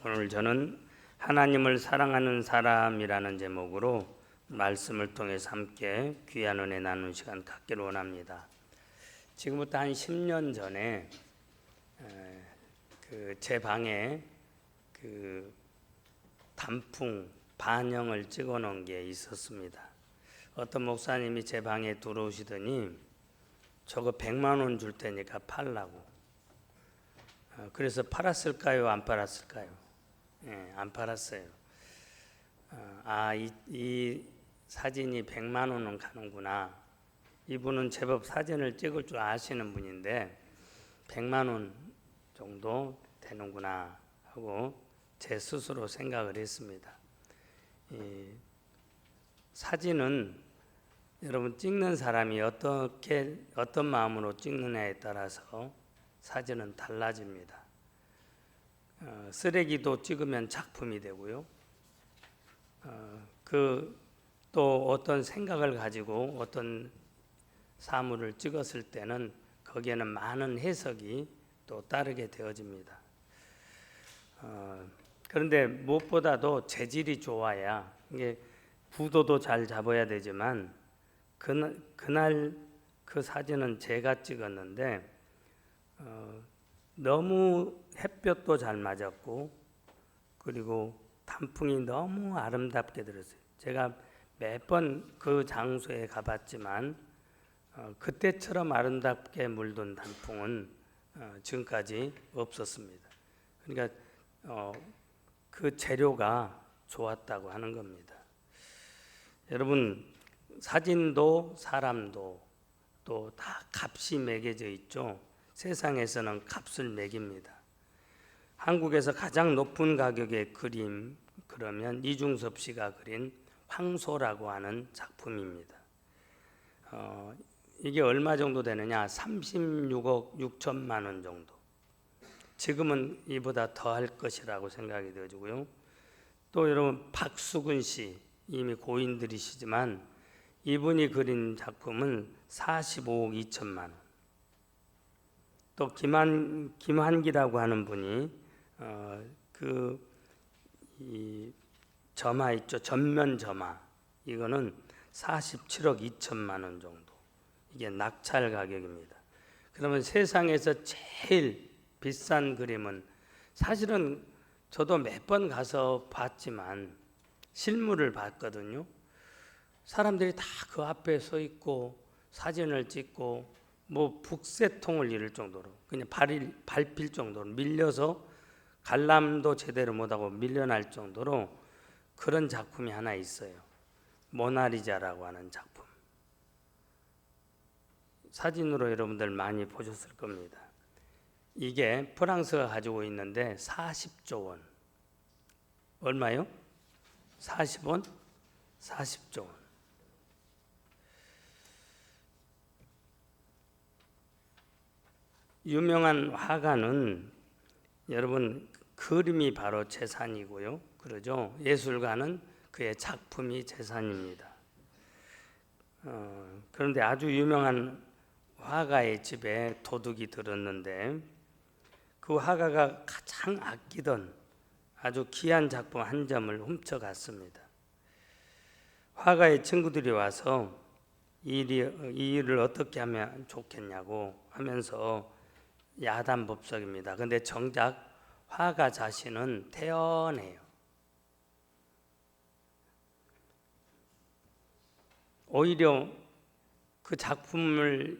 오늘 저는 하나님을 사랑하는 사람이라는 제목으로 말씀을 통해서 함께 귀한 은혜 나누는 시간 갖기를 원합니다. 지금부터 한 10년 전에 제 방에 단풍 반영을 찍어 놓은 게 있었습니다. 어떤 목사님이 제 방에 들어오시더니 저거 100만 원 줄 테니까 팔라고. 그래서 팔았을까요? 안 팔았을까요? 안 팔았어요. 이 사진이 100만 원은 가는구나. 이분은 제법 사진을 찍을 줄 아시는 분인데 100만 원 정도 되는구나 하고 제 스스로 생각을 했습니다. 사진은 여러분 찍는 사람이 어떤 마음으로 찍느냐에 따라서 사진은 달라집니다. 쓰레기도 찍으면 작품이 되고요. 또 어떤 생각을 가지고 어떤 사물을 찍었을 때는 거기에는 많은 해석이 또 따르게 되어집니다. 그런데 무엇보다도 재질이 좋아야, 이게 구도도 잘 잡아야 되지만 그날 그 사진은 제가 찍었는데 너무 햇볕도 잘 맞았고 그리고 단풍이 너무 아름답게 들었어요. 제가 몇 번 그 장소에 가봤지만 그때처럼 아름답게 물든 단풍은 지금까지 없었습니다. 그러니까 그 재료가 좋았다고 하는 겁니다. 여러분, 사진도 사람도 또 다 값이 매겨져 있죠. 세상에서는 값을 매깁니다. 한국에서 가장 높은 가격의 그림, 그러면 이중섭 씨가 그린 황소라고 하는 작품입니다. 이게 얼마 정도 되느냐? 36억 6천만 원 정도. 지금은 이보다 더 할 것이라고 생각이 되어지고요. 또 여러분 박수근 씨, 이미 고인들이시지만 이분이 그린 작품은 45억 2천만 원. 또 김한기라고 하는 분이 이 점화 있죠, 전면 점화, 이거는 47억 2천만 원 정도. 이게 낙찰 가격입니다. 그러면 세상에서 제일 비싼 그림은, 사실은 저도 몇 번 가서 봤지만 실물을 봤거든요. 사람들이 다 그 앞에 서 있고 사진을 찍고 북새통을 이룰 정도로 그냥 밟힐 정도로 밀려서 관람도 제대로 못하고 밀려날 정도로 그런 작품이 하나 있어요. 모나리자라고 하는 작품. 사진으로 여러분들 많이 보셨을 겁니다. 이게 프랑스가 가지고 있는데 40조 원. 얼마요? 40원? 40조 원. 유명한 화가는 여러분 그림이 바로 재산이고요. 그러죠. 예술가는 그의 작품이 재산입니다. 그런데 아주 유명한 화가의 집에 도둑이 들었는데 그 화가가 가장 아끼던 아주 귀한 작품 한 점을 훔쳐갔습니다. 화가의 친구들이 와서 이 일을 어떻게 하면 좋겠냐고 하면서 야단법석입니다. 그런데 정작 화가 자신은 태연해요. 오히려 그 작품이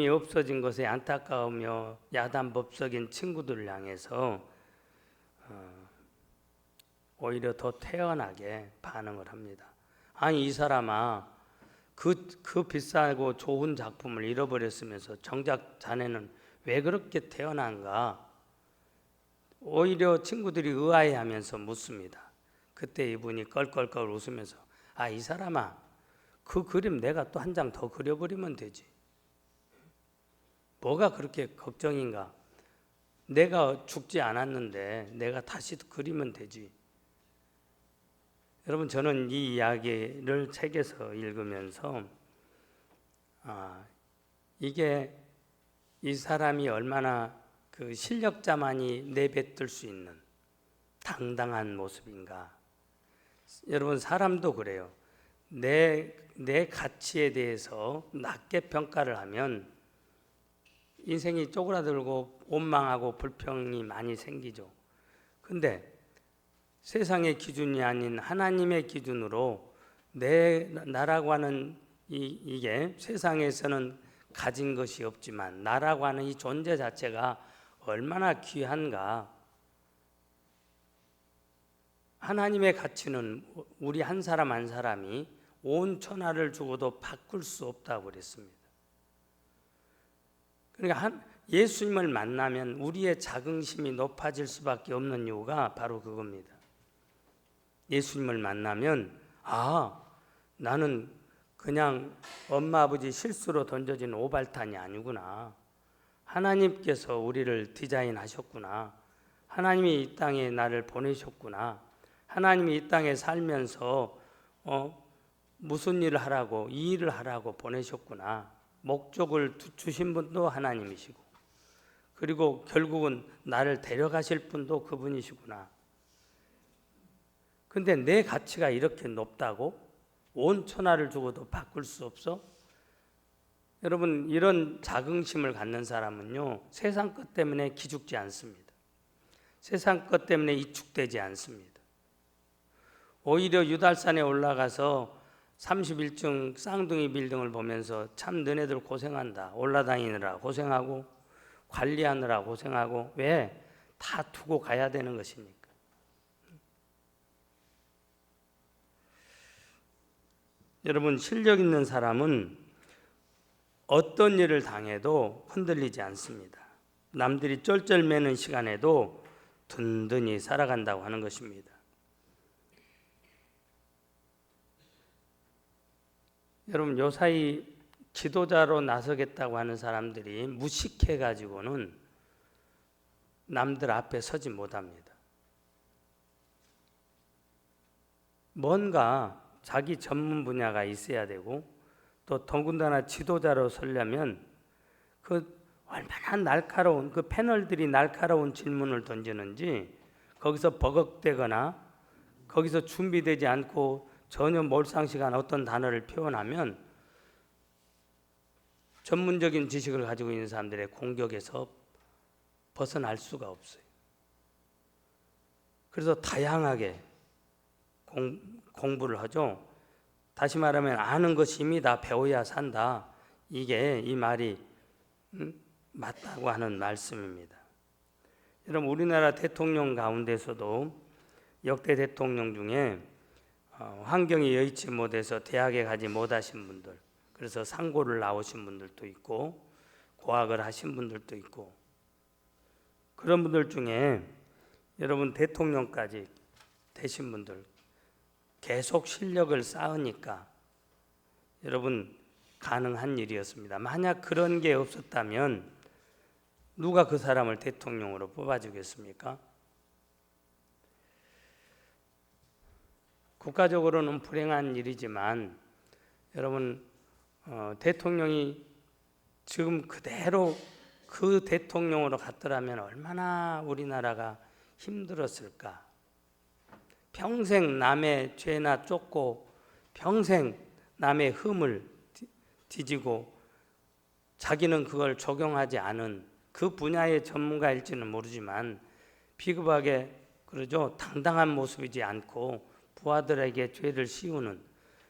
없어진 것에 안타까우며 야단법석인 친구들을 향해서 오히려 더 태연하게 반응을 합니다. 아니, 이 사람아, 그 비싸고 좋은 작품을 잃어버렸으면서 정작 자네는 왜 그렇게 태어난가? 오히려 친구들이 의아해하면서 묻습니다. 그때 이분이 껄껄껄 웃으면서 이 사람아, 그 그림 내가 또 한 장 더 그려버리면 되지. 뭐가 그렇게 걱정인가? 내가 죽지 않았는데 내가 다시 그리면 되지. 여러분, 저는 이 이야기를 책에서 읽으면서 이게 이 사람이 얼마나 그 실력자만이 내뱉을 수 있는 당당한 모습인가? 여러분, 사람도 그래요. 내 가치에 대해서 낮게 평가를 하면 인생이 쪼그라들고 원망하고 불평이 많이 생기죠. 근데 세상의 기준이 아닌 하나님의 기준으로 나라고 하는 이게 세상에서는 가진 것이 없지만 나라고 하는 이 존재 자체가 얼마나 귀한가. 하나님의 가치는 우리 한 사람 한 사람이 온 천하를 주고도 바꿀 수 없다고 그랬습니다. 그러니까 예수님을 만나면 우리의 자긍심이 높아질 수밖에 없는 이유가 바로 그겁니다. 예수님을 만나면 나는 그냥 엄마 아버지 실수로 던져진 오발탄이 아니구나. 하나님께서 우리를 디자인하셨구나. 하나님이 이 땅에 나를 보내셨구나. 하나님이 이 땅에 살면서 무슨 일을 하라고, 이 일을 하라고 보내셨구나. 목적을 주신 분도 하나님이시고, 그리고 결국은 나를 데려가실 분도 그분이시구나. 근데 내 가치가 이렇게 높다고? 온 천하를 주고도 바꿀 수 없어? 여러분, 이런 자긍심을 갖는 사람은요, 세상 것 때문에 기죽지 않습니다. 세상 것 때문에 이축되지 않습니다. 오히려 유달산에 올라가서 31층 쌍둥이 빌딩을 보면서 참 너네들 고생한다. 올라다니느라 고생하고 관리하느라 고생하고 왜? 다 두고 가야 되는 것이니까. 여러분, 실력 있는 사람은 어떤 일을 당해도 흔들리지 않습니다. 남들이 쩔쩔매는 시간에도 든든히 살아간다고 하는 것입니다. 여러분, 요사이 지도자로 나서겠다고 하는 사람들이 무식해가지고는 남들 앞에 서지 못합니다. 뭔가 자기 전문 분야가 있어야 되고, 또 더군다나 지도자로 서려면 그 얼마나 날카로운, 그 패널들이 날카로운 질문을 던지는지, 거기서 버벅대거나 거기서 준비되지 않고 전혀 몰상식한 어떤 단어를 표현하면 전문적인 지식을 가지고 있는 사람들의 공격에서 벗어날 수가 없어요. 그래서 다양하게 공부를 하죠. 다시 말하면 아는 것이 힘이다. 배워야 산다. 이 말이 맞다고 하는 말씀입니다. 여러분, 우리나라 대통령 가운데서도 역대 대통령 중에 환경이 여의치 못해서 대학에 가지 못하신 분들, 그래서 상고를 나오신 분들도 있고 고학을 하신 분들도 있고, 그런 분들 중에 여러분 대통령까지 되신 분들 계속 실력을 쌓으니까 여러분 가능한 일이었습니다. 만약 그런 게 없었다면 누가 그 사람을 대통령으로 뽑아주겠습니까? 국가적으로는 불행한 일이지만 여러분, 대통령이 지금 그대로 그 대통령으로 갔더라면 얼마나 우리나라가 힘들었을까. 평생 남의 죄나 쫓고 평생 남의 흠을 뒤지고 자기는 그걸 적용하지 않은 그 분야의 전문가일지는 모르지만 비겁하게 그러죠. 당당한 모습이지 않고 부하들에게 죄를 씌우는,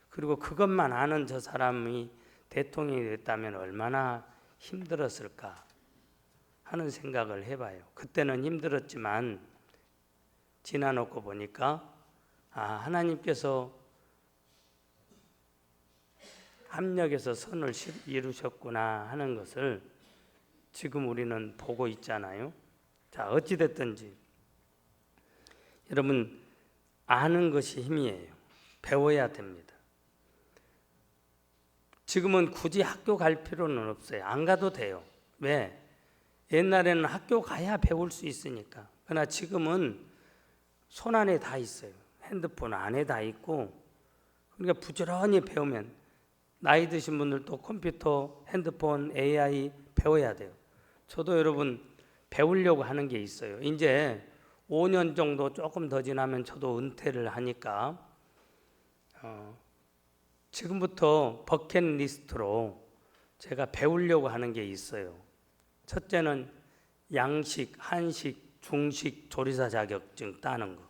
그리고 그것만 아는 저 사람이 대통령이 됐다면 얼마나 힘들었을까 하는 생각을 해봐요. 그때는 힘들었지만 지나놓고 보니까 하나님께서 합력해서 선을 이루셨구나 하는 것을 지금 우리는 보고 있잖아요. 자, 어찌됐든지 여러분, 아는 것이 힘이에요. 배워야 됩니다. 지금은 굳이 학교 갈 필요는 없어요. 안 가도 돼요. 왜? 옛날에는 학교 가야 배울 수 있으니까. 그러나 지금은 손 안에 다 있어요. 핸드폰 안에 다 있고, 그러니까 부지런히 배우면, 나이 드신 분들도 컴퓨터, 핸드폰, AI 배워야 돼요. 저도 여러분 배우려고 하는 게 있어요. 이제 5년 정도 조금 더 지나면 저도 은퇴를 하니까 지금부터 버킷리스트로 제가 배우려고 하는 게 있어요. 첫째는 양식, 한식, 중식 조리사 자격증 따는 거.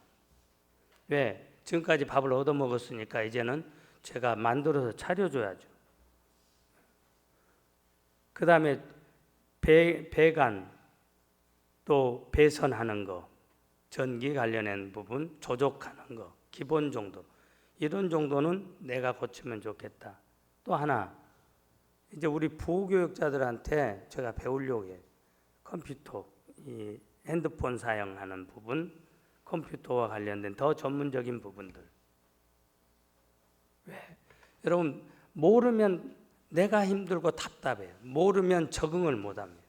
왜? 지금까지 밥을 얻어 먹었으니까 이제는 제가 만들어서 차려줘야죠. 그 다음에 배관, 또 배선하는 거, 전기 관련된 부분, 조족하는 거, 기본 정도. 이런 정도는 내가 고치면 좋겠다. 또 하나, 이제 우리 부교육자들한테 제가 배우려고 해요. 컴퓨터, 이 핸드폰 사용하는 부분, 컴퓨터와 관련된 더 전문적인 부분들. 왜? 여러분, 모르면 내가 힘들고 답답해요. 모르면 적응을 못합니다.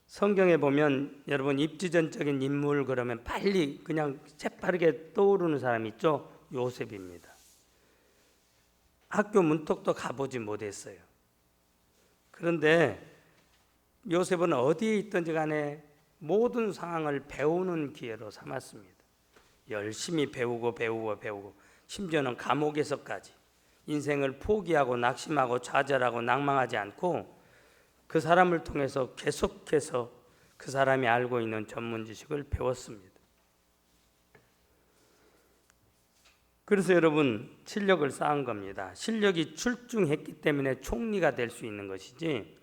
성경에 보면 여러분 입지전적인 인물 그러면 빨리 그냥 재빠르게 떠오르는 사람이 있죠. 요셉입니다. 학교 문턱도 가보지 못했어요. 그런데 요셉은 어디에 있든지 간에 모든 상황을 배우는 기회로 삼았습니다. 열심히 배우고 심지어는 감옥에서까지 인생을 포기하고 낙심하고 좌절하고 낭망하지 않고 그 사람을 통해서 계속해서 그 사람이 알고 있는 전문 지식을 배웠습니다. 그래서 여러분 실력을 쌓은 겁니다. 실력이 출중했기 때문에 총리가 될 수 있는 것이지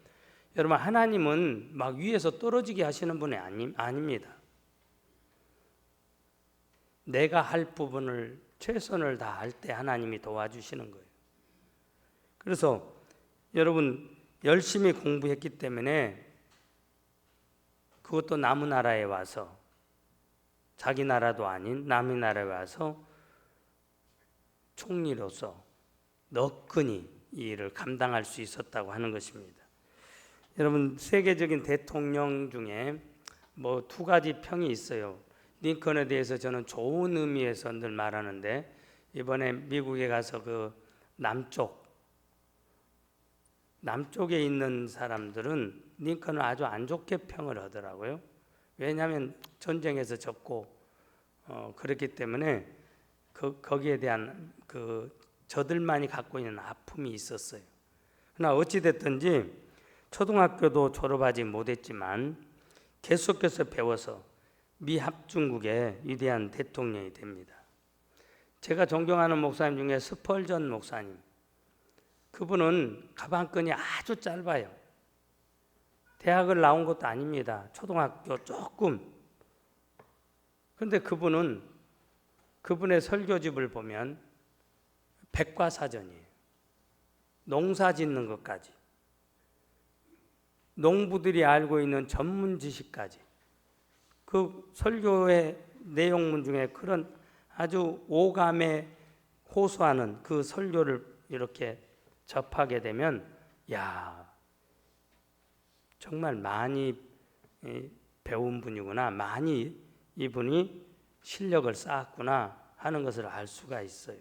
여러분 하나님은 막 위에서 떨어지게 하시는 분이 아닙니다. 내가 할 부분을 최선을 다할 때 하나님이 도와주시는 거예요. 그래서 여러분 열심히 공부했기 때문에 그것도 남의 나라에 와서 자기 나라도 아닌 남의 나라에 와서 총리로서 너끈히 이 일을 감당할 수 있었다고 하는 것입니다. 여러분 세계적인 대통령 중에 뭐 두 가지 평이 있어요. 링컨에 대해서 저는 좋은 의미에서 늘 말하는데 이번에 미국에 가서 그 남쪽에 있는 사람들은 링컨을 아주 안 좋게 평을 하더라고요. 왜냐하면 전쟁에서 졌고 그렇기 때문에 거기에 대한 저들만이 갖고 있는 아픔이 있었어요. 그러나 어찌 됐든지 초등학교도 졸업하지 못했지만 계속해서 배워서 미 합중국의 위대한 대통령이 됩니다. 제가 존경하는 목사님 중에 스펄전 목사님, 그분은 가방끈이 아주 짧아요. 대학을 나온 것도 아닙니다. 초등학교 조금. 그런데 그분의 설교집을 보면 백과사전이에요. 농사 짓는 것까지, 농부들이 알고 있는 전문 지식까지, 그 설교의 내용문 중에 그런 아주 오감에 호소하는 그 설교를 이렇게 접하게 되면 정말 많이 배운 분이구나, 많이 이분이 실력을 쌓았구나 하는 것을 알 수가 있어요.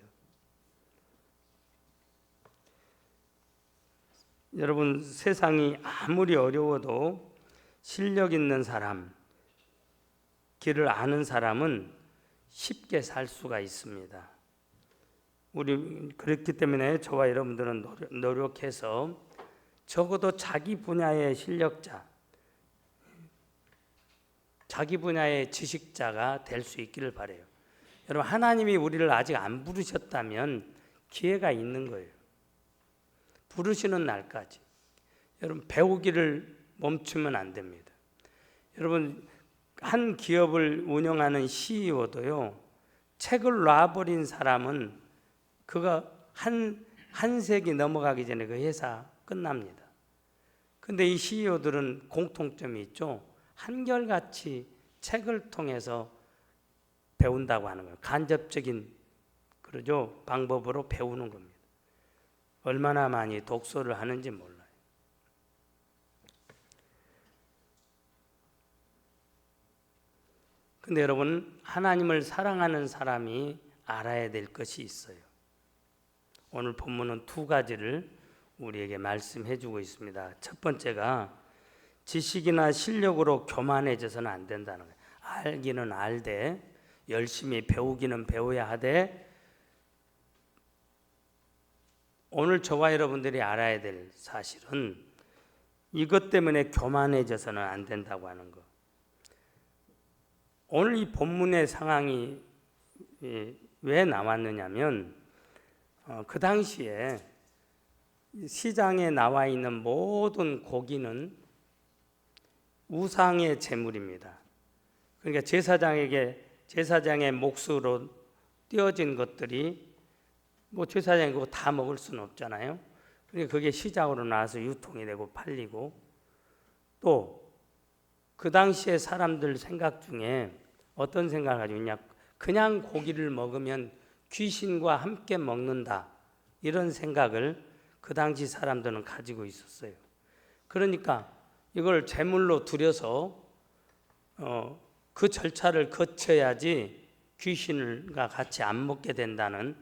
여러분 세상이 아무리 어려워도 실력 있는 사람, 길을 아는 사람은 쉽게 살 수가 있습니다. 우리 그렇기 때문에 저와 여러분들은 노력해서 적어도 자기 분야의 실력자, 자기 분야의 지식자가 될 수 있기를 바라요. 여러분 하나님이 우리를 아직 안 부르셨다면 기회가 있는 거예요. 부르시는 날까지 여러분 배우기를 멈추면 안 됩니다. 여러분 한 기업을 운영하는 CEO도요, 책을 놔버린 사람은 그가 한 세기 넘어가기 전에 그 회사 끝납니다. 근데 이 CEO들은 공통점이 있죠. 한결같이 책을 통해서 배운다고 하는 거예요. 간접적인 방법으로 배우는 겁니다. 얼마나 많이 독서를 하는지 몰라요. 근데 여러분 하나님을 사랑하는 사람이 알아야 될 것이 있어요. 오늘 본문은 두 가지를 우리에게 말씀해 주고 있습니다. 첫 번째가 지식이나 실력으로 교만해져서는 안 된다는 거예요. 알기는 알되 열심히 배우기는 배워야 하되 오늘 저와 여러분들이 알아야 될 사실은 이것 때문에 교만해져서는 안 된다고 하는 것. 오늘 이 본문의 상황이 왜 나왔느냐면 그 당시에 시장에 나와 있는 모든 고기는 우상의 제물입니다. 그러니까 제사장의 몫으로 띄어진 것들이 뭐 제사장이 그거 다 먹을 수는 없잖아요. 그러니까 그게 시장으로 나와서 유통이 되고 팔리고 또 그 당시에 사람들 생각 중에 어떤 생각을 가지고 있냐? 그냥 고기를 먹으면 귀신과 함께 먹는다. 이런 생각을 그 당시 사람들은 가지고 있었어요. 그러니까 이걸 제물로 드려서 그 절차를 거쳐야지 귀신과 같이 안 먹게 된다는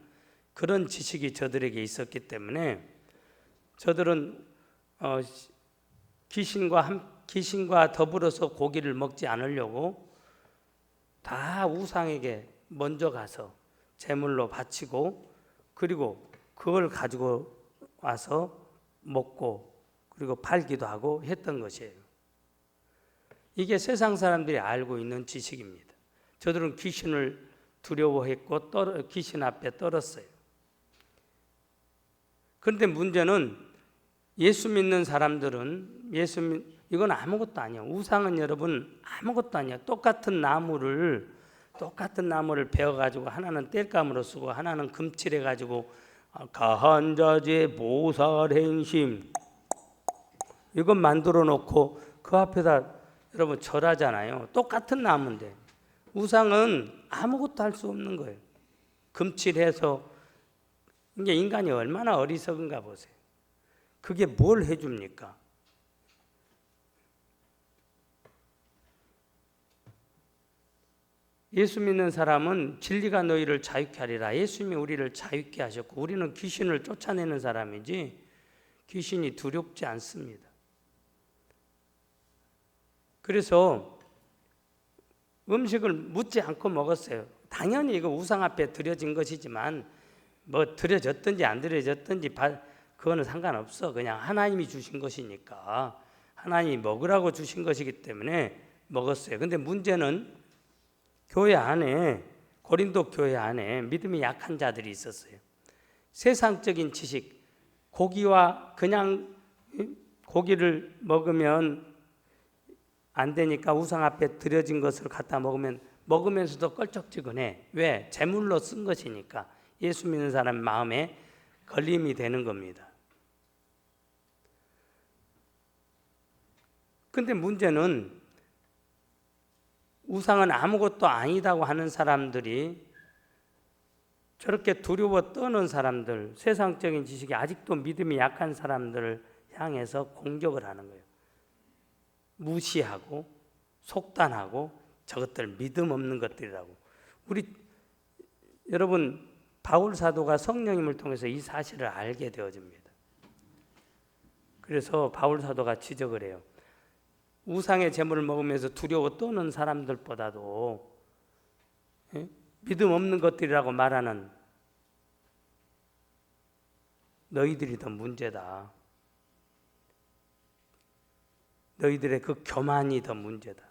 그런 지식이 저들에게 있었기 때문에 저들은 귀신과 더불어서 고기를 먹지 않으려고 다 우상에게 먼저 가서 제물로 바치고 그리고 그걸 가지고 와서 먹고 그리고 팔기도 하고 했던 것이에요. 이게 세상 사람들이 알고 있는 지식입니다. 저들은 귀신을 두려워했고 귀신 앞에 떨었어요. 그런데 문제는 예수 믿는 사람들은 이건 아무것도 아니야. 우상은 여러분 아무것도 아니야. 똑같은 나무를 베어가지고 하나는 땔감으로 쓰고 하나는 금칠해가지고 가한자재 보살행심 이건 만들어 놓고 그 앞에다 여러분 절하잖아요. 똑같은 나무인데 우상은 아무것도 할 수 없는 거예요. 금칠해서 이게 인간이 얼마나 어리석은가 보세요. 그게 뭘 해줍니까? 예수 믿는 사람은 진리가 너희를 자유케 하리라. 예수님이 우리를 자유케 하셨고 우리는 귀신을 쫓아내는 사람이지 귀신이 두렵지 않습니다. 그래서 음식을 묻지 않고 먹었어요. 당연히 이거 우상 앞에 드려진 것이지만 뭐 드려졌든지 안 드려졌든지 그거는 상관없어. 그냥 하나님이 주신 것이니까 하나님이 먹으라고 주신 것이기 때문에 먹었어요. 근데 문제는 교회 안에 고린도 교회 안에 믿음이 약한 자들이 있었어요. 세상적인 지식, 그냥 고기를 먹으면 안 되니까 우상 앞에 드려진 것을 갖다 먹으면서도 껄쩍지근해. 왜? 제물로 쓴 것이니까. 예수 믿는 사람 마음에 걸림이 되는 겁니다. 근데 문제는 우상은 아무것도 아니다고 하는 사람들이 저렇게 두려워 떠는 사람들, 세상적인 지식이 아직도 믿음이 약한 사람들을 향해서 공격을 하는 거예요. 무시하고 속단하고 저것들 믿음 없는 것들이라고. 여러분 바울 사도가 성령님을 통해서 이 사실을 알게 되어집니다. 그래서 바울 사도가 지적을 해요. 우상의 제물을 먹으면서 두려워 떠는 사람들보다도 믿음 없는 것들이라고 말하는 너희들이 더 문제다. 너희들의 그 교만이 더 문제다.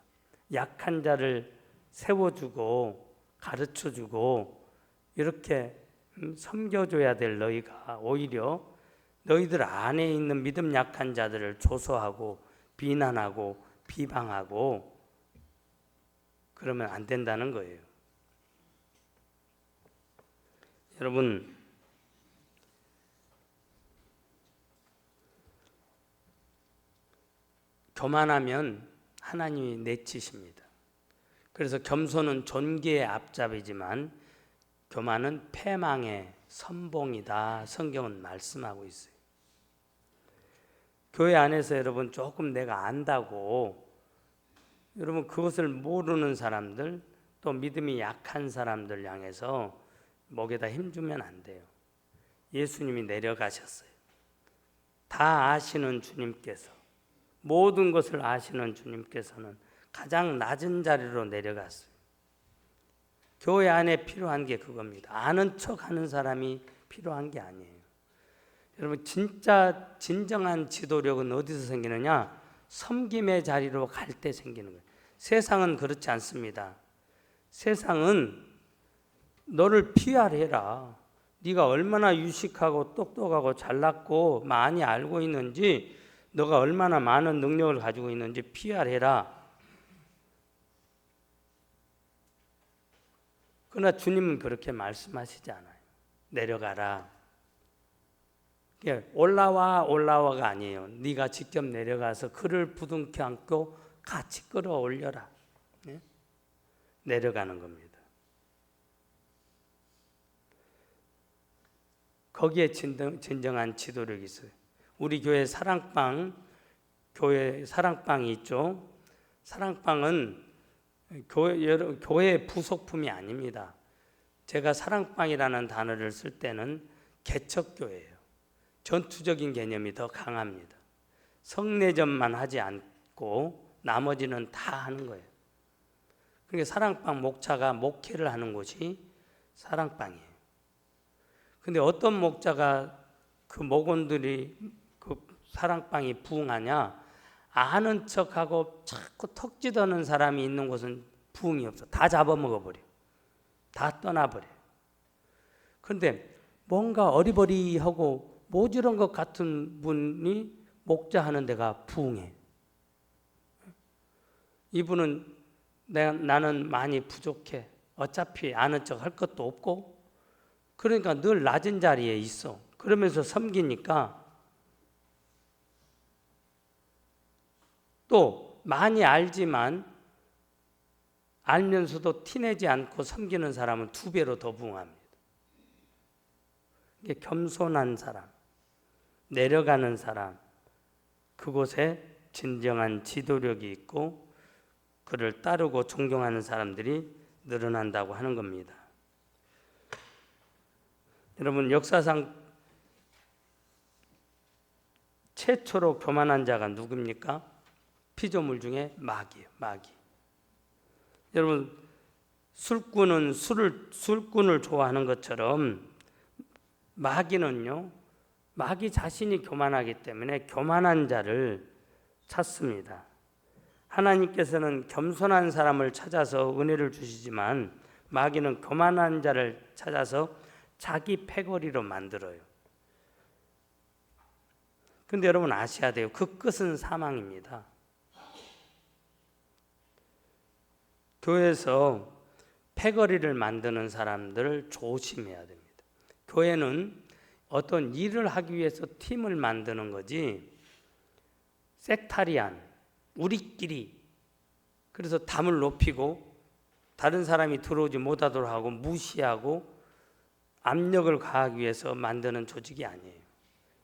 약한 자를 세워주고 가르쳐주고 이렇게 섬겨줘야 될 너희가 오히려 너희들 안에 있는 믿음 약한 자들을 조소하고 비난하고 비방하고 그러면 안 된다는 거예요. 여러분 교만하면 하나님이 내치십니다. 그래서 겸손은 존귀의 앞잡이지만 교만은 패망의 선봉이다. 성경은 말씀하고 있어요. 교회 안에서 여러분 조금 내가 안다고 여러분 그것을 모르는 사람들 또 믿음이 약한 사람들 향해서 목에다 힘주면 안 돼요. 예수님이 내려가셨어요. 다 아시는 주님께서, 모든 것을 아시는 주님께서는 가장 낮은 자리로 내려갔어요. 교회 안에 필요한 게 그겁니다. 아는 척하는 사람이 필요한 게 아니에요. 여러분, 진짜 진정한 지도력은 어디서 생기느냐? 섬김의 자리로 갈 때 생기는 거예요. 세상은 그렇지 않습니다. 세상은 너를 PR해라. 네가 얼마나 유식하고 똑똑하고 잘났고 많이 알고 있는지, 너가 얼마나 많은 능력을 가지고 있는지 PR해라. 그러나 주님은 그렇게 말씀하시지 않아요. 내려가라. 올라와가 아니에요. 네가 직접 내려가서 그를 부둥켜 안고 같이 끌어올려라. 네? 내려가는 겁니다. 거기에 진정한 지도력이 있어요. 우리 교회 사랑방이 있죠. 사랑방은 교회 부속품이 아닙니다. 제가 사랑방이라는 단어를 쓸 때는 개척교회예요. 전투적인 개념이 더 강합니다. 성례전만 하지 않고 나머지는 다 하는 거예요. 그러니까 사랑방 목자가 목회를 하는 곳이 사랑방이에요. 근데 어떤 목자가 그 목원들이 그 사랑방이 부흥하냐? 아는 척하고 자꾸 턱 찌르는 사람이 있는 곳은 부흥이 없어. 다 잡아먹어버려. 다 떠나버려. 그런데 뭔가 어리버리하고 모질한 것 같은 분이 목자하는 데가 부흥해. 이분은 나는 많이 부족해. 어차피 아는 척 할 것도 없고, 그러니까 늘 낮은 자리에 있어. 그러면서 섬기니까 또 많이 알지만 알면서도 티내지 않고 섬기는 사람은 2배로 더 부흥합니다. 이게 겸손한 사람, 내려가는 사람, 그곳에 진정한 지도력이 있고 그를 따르고 존경하는 사람들이 늘어난다고 하는 겁니다. 여러분, 역사상 최초로 교만한 자가 누굽니까? 피조물 중에 마귀예요. 마귀. 여러분, 술꾼은 술꾼을 좋아하는 것처럼 마귀는요, 마귀 자신이 교만하기 때문에 교만한 자를 찾습니다. 하나님께서는 겸손한 사람을 찾아서 은혜를 주시지만 마귀는 교만한 자를 찾아서 자기 패거리로 만들어요. 근데 여러분 아셔야 돼요. 그 끝은 사망입니다. 교회에서 패거리를 만드는 사람들을 조심해야 됩니다. 교회는 어떤 일을 하기 위해서 팀을 만드는 거지, 섹타리안, 우리끼리, 그래서 담을 높이고 다른 사람이 들어오지 못하도록 하고 무시하고 압력을 가하기 위해서 만드는 조직이 아니에요.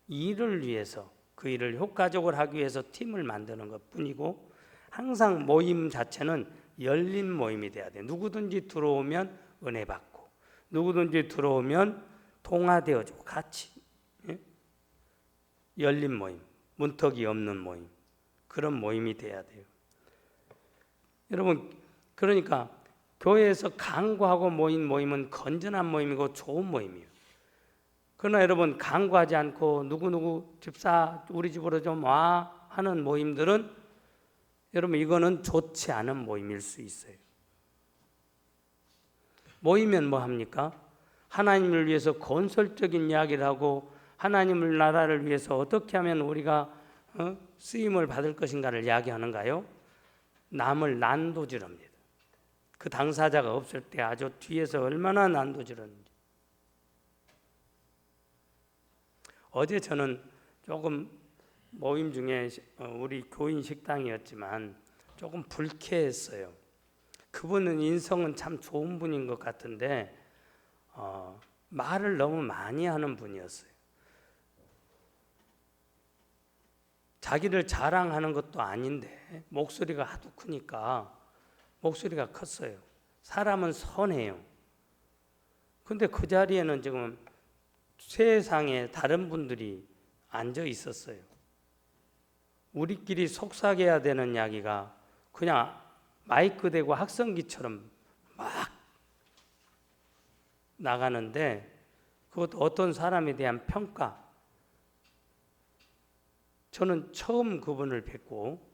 일을 위해서, 그 일을 효과적으로 하기 위해서 팀을 만드는 것뿐이고, 항상 모임 자체는 열린 모임이 돼야 돼요. 누구든지 들어오면 은혜 받고, 누구든지 들어오면 동화되어지고 같이, 예? 열린 모임, 문턱이 없는 모임, 그런 모임이 돼야 돼요. 여러분, 그러니까 교회에서 강구하고 모인 모임은 건전한 모임이고 좋은 모임이에요. 그러나 여러분, 강구하지 않고 누구누구 집사 우리 집으로 좀 와 하는 모임들은, 여러분, 이거는 좋지 않은 모임일 수 있어요. 모이면 뭐 합니까? 하나님을 위해서 건설적인 이야기를 하고 하나님을 나라를 위해서 어떻게 하면 우리가 쓰임을 받을 것인가를 이야기하는가요? 남을 난도질합니다. 그 당사자가 없을 때 아주 뒤에서 얼마나 난도질하는지. 어제 저는 조금 모임 중에 우리 교인 식당이었지만 조금 불쾌했어요. 그분은 인성은 참 좋은 분인 것 같은데 말을 너무 많이 하는 분이었어요. 자기를 자랑하는 것도 아닌데 목소리가 하도 크니까 목소리가 컸어요. 사람은 선해요. 근데 그 자리에는 지금 세상에 다른 분들이 앉아 있었어요. 우리끼리 속삭여야 되는 이야기가 그냥 마이크 대고 학성기처럼 막 나가는데, 그것도 어떤 사람에 대한 평가. 저는 처음 그분을 뵙고,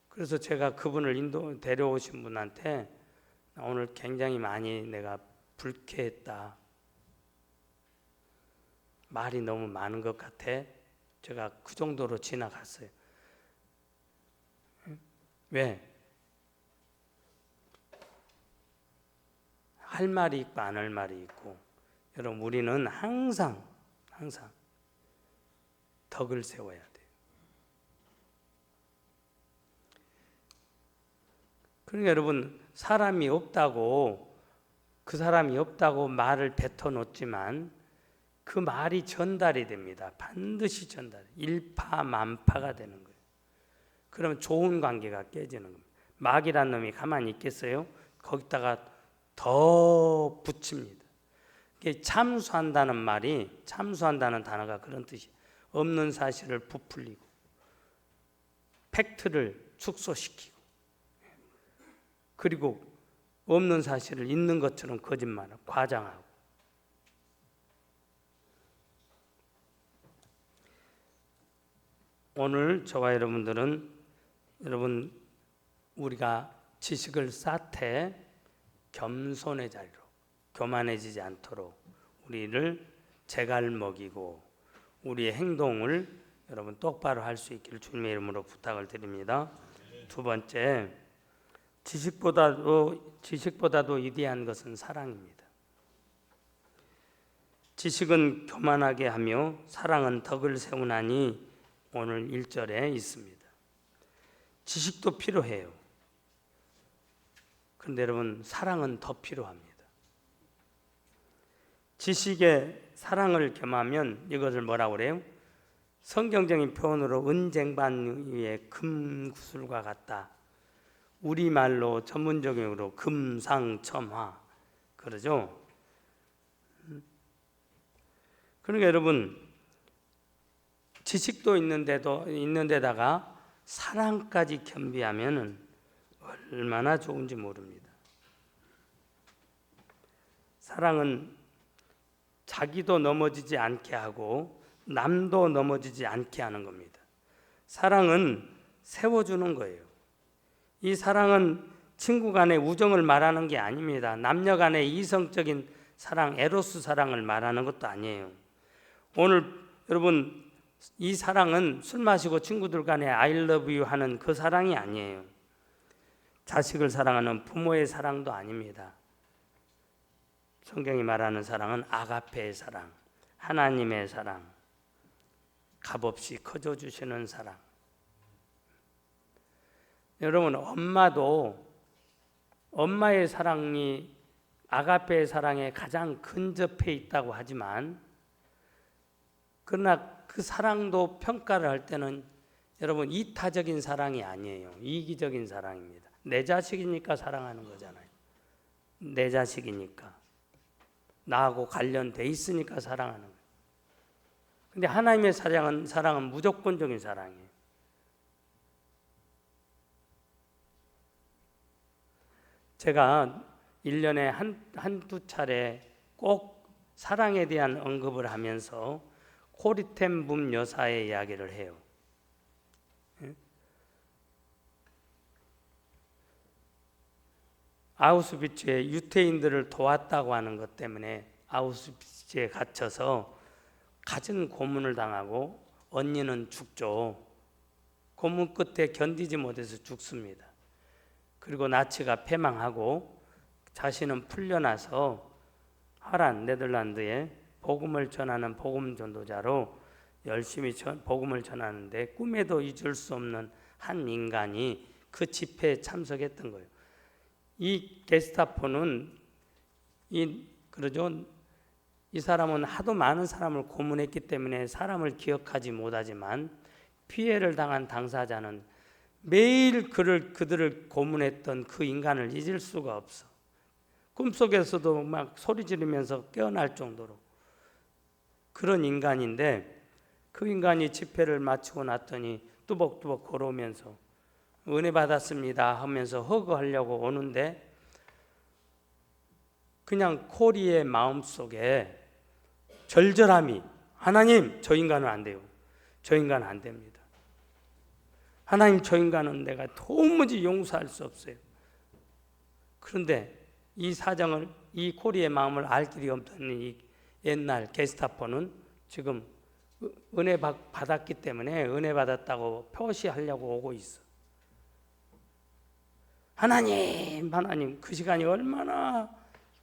그래서 제가 그분을 데려오신 분한테 오늘 굉장히 많이 내가 불쾌했다, 말이 너무 많은 것 같아, 제가 그 정도로 지나갔어요. 왜? 할 말이 있고 안 할 말이 있고. 여러분, 우리는 항상 덕을 세워야 돼요. 그러니까 여러분, 그 사람이 없다고 말을 뱉어놓지만 그 말이 전달이 됩니다. 반드시 일파만파가 되는 거예요. 그러면 좋은 관계가 깨지는 겁니다. 마귀란 놈이 가만히 있겠어요? 거기다가 더 붙입니다. 참수한다는 단어가 그런 뜻이에요. 없는 사실을 부풀리고 팩트를 축소시키고, 그리고 없는 사실을 있는 것처럼 거짓말하고 과장하고. 오늘 저와 여러분들은 우리가 지식을 쌓되 겸손의 자리로, 교만해지지 않도록 우리를 제갈 먹이고 우리의 행동을 여러분 똑바로 할 수 있기를 주님의 이름으로 부탁을 드립니다. 두 번째, 지식보다도 위대한 것은 사랑입니다. 지식은 교만하게 하며 사랑은 덕을 세우나니 오늘 1절에 있습니다. 지식도 필요해요. 그런데 여러분, 사랑은 더 필요합니다. 지식에 사랑을 겸하면 이것을 뭐라고 그래요? 성경적인 표현으로 은쟁반 위에 금구슬과 같다. 우리말로 전문적으로 금상첨화 그러죠. 그러니까 여러분, 지식도 있는데다가 사랑까지 겸비하면 얼마나 좋은지 모릅니다. 사랑은 자기도 넘어지지 않게 하고 남도 넘어지지 않게 하는 겁니다. 사랑은 세워주는 거예요. 이 사랑은 친구 간의 우정을 말하는 게 아닙니다. 남녀 간의 이성적인 사랑, 에로스 사랑을 말하는 것도 아니에요. 오늘 여러분, 이 사랑은 술 마시고 친구들 간에 I love you 하는 그 사랑이 아니에요. 자식을 사랑하는 부모의 사랑도 아닙니다. 성경이 말하는 사랑은 아가페의 사랑, 하나님의 사랑, 값없이 커져주시는 사랑. 여러분, 엄마의 사랑이 아가페의 사랑에 가장 근접해 있다고 하지만, 그러나 그 사랑도 평가를 할 때는 여러분, 이타적인 사랑이 아니에요. 이기적인 사랑입니다. 내 자식이니까 사랑하는 거잖아요. 내 자식이니까, 나하고 관련돼 있으니까 사랑하는 거예요. 근데 하나님의 사랑은 무조건적인 사랑이에요. 제가 1년에 한두 차례 꼭 사랑에 대한 언급을 하면서 코리텐붐 여사의 이야기를 해요. 아우슈비츠에 유태인들을 도왔다고 하는 것 때문에 아우슈비츠에 갇혀서 갖은 고문을 당하고 언니는 죽죠. 고문 끝에 견디지 못해서 죽습니다. 그리고 나치가 패망하고 자신은 풀려나서 하란 네덜란드에 복음을 전하는 복음 전도자로 열심히 복음을 전하는데, 꿈에도 잊을 수 없는 한 인간이 그 집회에 참석했던 거예요. 이 게스타포는 이 사람은 하도 많은 사람을 고문했기 때문에 사람을 기억하지 못하지만, 피해를 당한 당사자는 매일 그들을 고문했던 그 인간을 잊을 수가 없어. 꿈속에서도 막 소리 지르면서 깨어날 정도로 그런 인간인데, 그 인간이 집회를 마치고 났더니 뚜벅뚜벅 걸어오면서 은혜 받았습니다 하면서 허그하려고 오는데 그냥 코리의 마음속에 절절함이, 하나님 저 인간은 안 돼요. 저 인간은 안 됩니다. 하나님 저 인간은 내가 도무지 용서할 수 없어요. 그런데 이 사정을, 이 코리의 마음을 알 길이 없던 이 옛날 게스타포는 지금 은혜 받았기 때문에 은혜 받았다고 표시하려고 오고 있어. 하나님 그 시간이 얼마나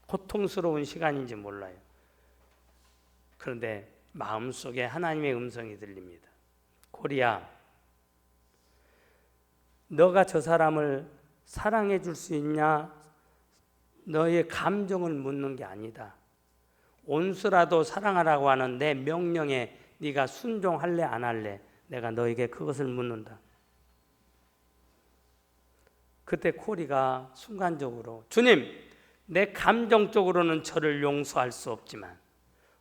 고통스러운 시간인지 몰라요. 그런데 마음속에 하나님의 음성이 들립니다. 코리야, 너가 저 사람을 사랑해 줄 수 있냐? 너의 감정을 묻는 게 아니다. 온수라도 사랑하라고 하는 내 명령에 네가 순종할래 안 할래? 내가 너에게 그것을 묻는다. 그때 코리가 순간적으로, 주님, 내 감정적으로는 저를 용서할 수 없지만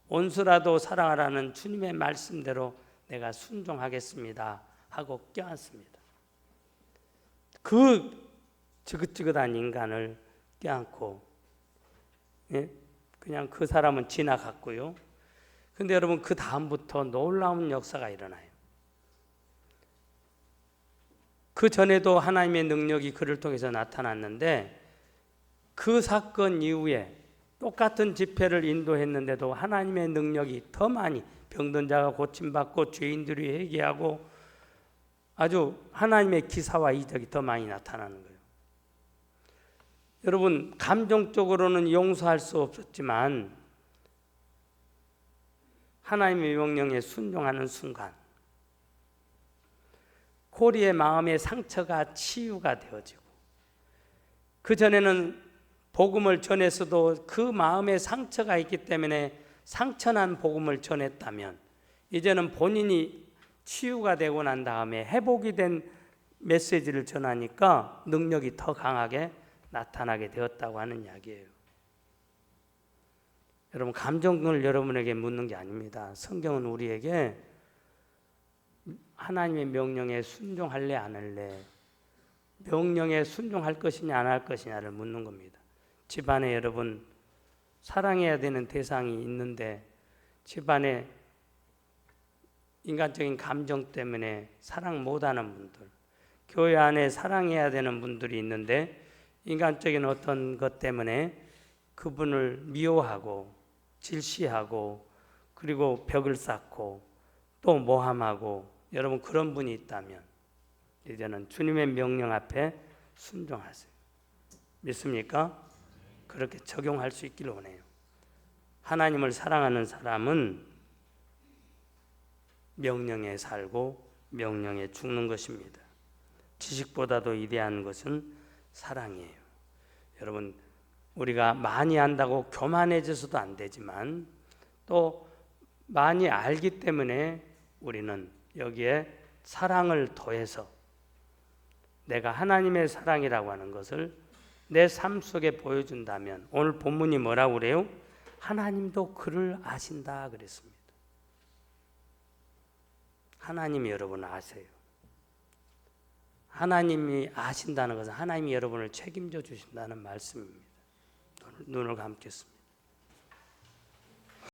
온수라도 사랑하라는 주님의 말씀대로 내가 순종하겠습니다 하고 껴안습니다. 그 지긋지긋한 인간을 껴안고, 그냥 그 사람은 지나갔고요. 근데 여러분, 그 다음부터 놀라운 역사가 일어나요. 그 전에도 하나님의 능력이 그를 통해서 나타났는데 그 사건 이후에 똑같은 집회를 인도했는데도 하나님의 능력이 더 많이, 병든 자가 고침받고 죄인들이 회개하고 아주 하나님의 기사와 이적이 더 많이 나타나는 거예요. 여러분, 감정적으로는 용서할 수 없었지만 하나님의 명령에 순종하는 순간 코리의 마음의 상처가 치유가 되어지고, 그 전에는 복음을 전했어도 그 마음에 상처가 있기 때문에 상처난 복음을 전했다면, 이제는 본인이 치유가 되고 난 다음에 회복이 된 메시지를 전하니까 능력이 더 강하게 나타나게 되었다고 하는 이야기예요. 여러분, 감정을 여러분에게 묻는 게 아닙니다. 성경은 우리에게 하나님의 명령에 순종할래 안 할래, 명령에 순종할 것이냐 안 할 것이냐를 묻는 겁니다. 집안에 여러분 사랑해야 되는 대상이 있는데 집안에 인간적인 감정 때문에 사랑 못하는 분들, 교회 안에 사랑해야 되는 분들이 있는데 인간적인 어떤 것 때문에 그분을 미워하고 질시하고 그리고 벽을 쌓고 또 모함하고, 여러분 그런 분이 있다면 이제는 주님의 명령 앞에 순종하세요. 믿습니까? 그렇게 적용할 수 있기를 원해요. 하나님을 사랑하는 사람은 명령에 살고 명령에 죽는 것입니다. 지식보다도 위대한 것은 사랑이에요. 여러분, 우리가 많이 안다고 교만해져서도 안 되지만 또 많이 알기 때문에 우리는 여기에 사랑을 더해서 내가 하나님의 사랑이라고 하는 것을 내 삶 속에 보여준다면, 오늘 본문이 뭐라고 그래요? 하나님도 그를 아신다 그랬습니다. 하나님이 여러분을 아세요. 하나님이 아신다는 것은 하나님이 여러분을 책임져 주신다는 말씀입니다. 눈을 감겠습니다.